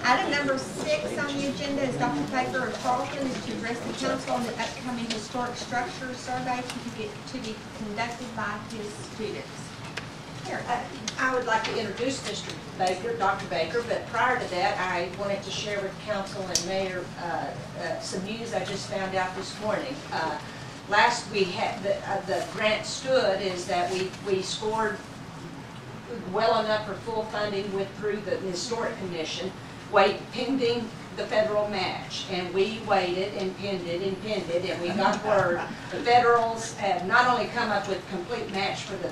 Item number 6 on the agenda is Dr. Baker of Charlton is to address the council on the upcoming historic structure survey to be conducted by his students. Here. I would like to introduce Mr. Baker, Dr. Baker, but prior to that, I wanted to share with council and mayor some news I just found out this morning. Last we had the grant stood is that we scored well enough for full funding through the historic commission, pending the federal match, and we waited and pinned it, and we got word. The federals have not only come up with complete match for the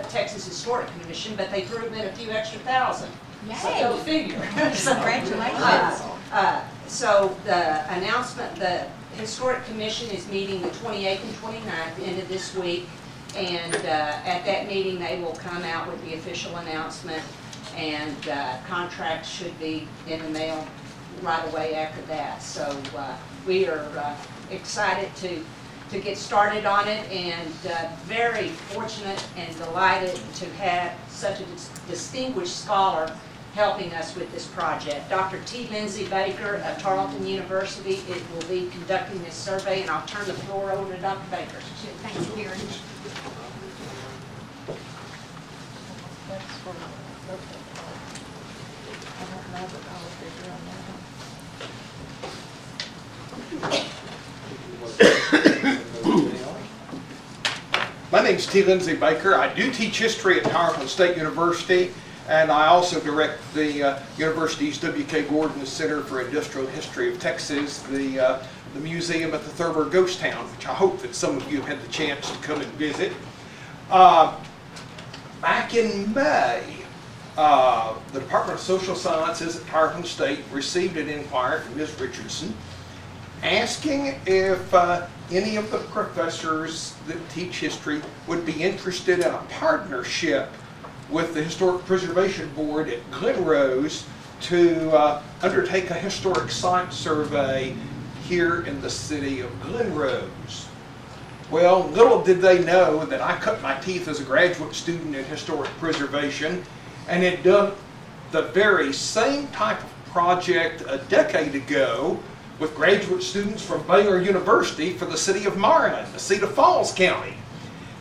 Texas Historic Commission, but they threw in a few extra thousand. Yay. So go figure. Congratulations. So the announcement, the Historic Commission is meeting the 28th and 29th, end of this week, and at that meeting they will come out with the official announcement, and contracts should be in the mail right away after that. So we are excited to get started on it, and very fortunate and delighted to have such a distinguished scholar helping us with this project. Dr. T. Lindsay Baker of Tarleton University will be conducting this survey, and I'll turn the floor over to Dr. Baker. Thanks, Karen. My name's T. Lindsay Baker. I do teach history at Tarleton State University, and I also direct the university's W.K. Gordon Center for Industrial History of Texas, the museum at the Thurber Ghost Town, which I hope that some of you have had the chance to come and visit. Back in May, the Department of Social Sciences at Tarleton State received an inquiry from Ms. Richardson asking if any of the professors that teach history would be interested in a partnership with the Historic Preservation Board at Glen to undertake a historic site survey here in the city of Glen. Well, little did they know that I cut my teeth as a graduate student in historic preservation and had done the very same type of project a decade ago with graduate students from Baylor University for the city of Marlin, the seat of Falls County.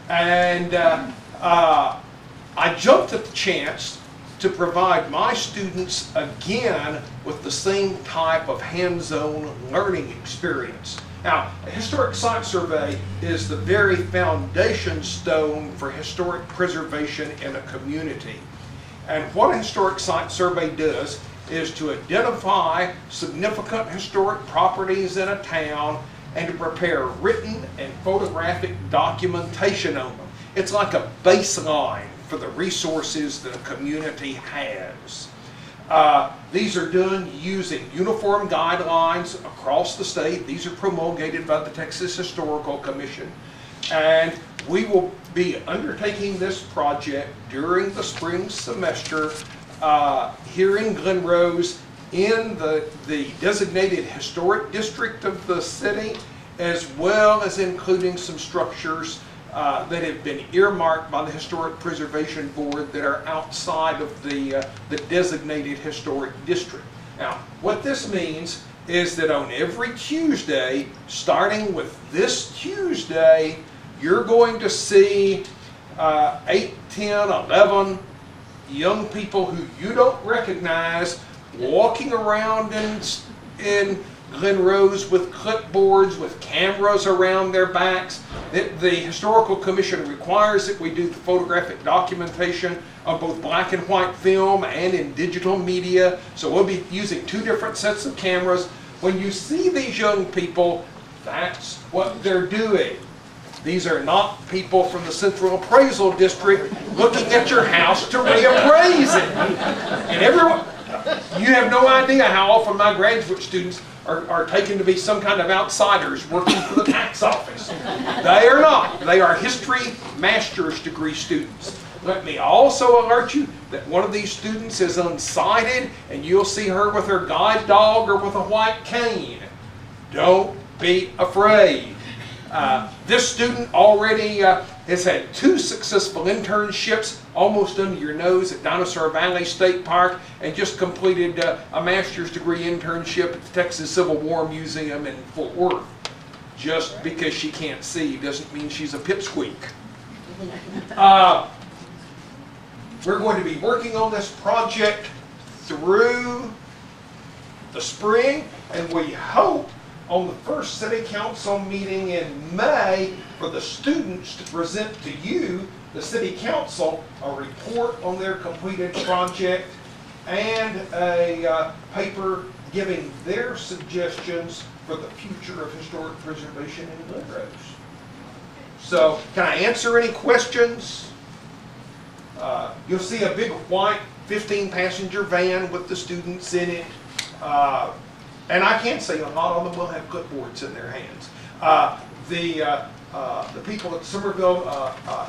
And I jumped at the chance to provide my students again with the same type of hands-on learning experience. Now, a historic site survey is the very foundation stone for historic preservation in a community. And what a historic site survey does is to identify significant historic properties in a town and to prepare written and photographic documentation on them. It's like a baseline for the resources that a community has. These are done using uniform guidelines across the state. These are promulgated by the Texas Historical Commission. And we will be undertaking this project during the spring semester here in Glen in the designated historic district of the city, as well as including some structures that have been earmarked by the Historic Preservation Board that are outside of the designated historic district. Now, what this means is that on every Tuesday, starting with this Tuesday, you're going to see 8, 10, 11 young people who you don't recognize walking around in Glen with clipboards, with cameras around their backs. The Historical Commission requires that we do the photographic documentation of both black and white film and in digital media. So we'll be using 2 different sets of cameras. When you see these young people, that's what they're doing. These are not people from the Central Appraisal District looking at your house to reappraise it. And everyone, you have no idea how often my graduate students are taken to be some kind of outsiders working for the tax office. They are not. They are history master's degree students. Let me also alert you that one of these students is unsighted, and you'll see her with her guide dog or with a white cane. Don't be afraid. This student already has had 2 successful internships almost under your nose at Dinosaur Valley State Park, and just completed a master's degree internship at the Texas Civil War Museum in Fort Worth. Just because she can't see doesn't mean she's a pipsqueak. We're going to be working on this project through the spring, and we hope on the first City Council meeting in May for the students to present to you, the City Council, a report on their completed project and a paper giving their suggestions for the future of historic preservation in Glen Rose. So, can I answer any questions? You'll see a big white 15-passenger van with the students in it. And I can say a lot of them will have clipboards in their hands. The people at Somerville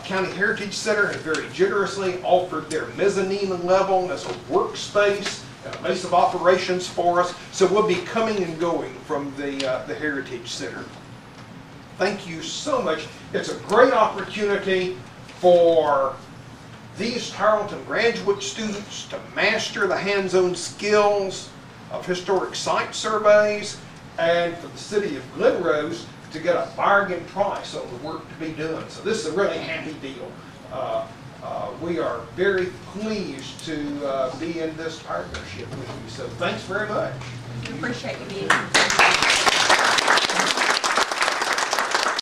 County Heritage Center have very generously offered their mezzanine level as a workspace and a base of operations for us. So we'll be coming and going from the Heritage Center. Thank you so much. It's a great opportunity for these Tarleton graduate students to master the hands-on skills of historic site surveys, and for the city of Glen Rose to get a bargain price on the work to be done. So this is a really happy deal. We are very pleased to be in this partnership with you. So thanks very much. We appreciate you being here.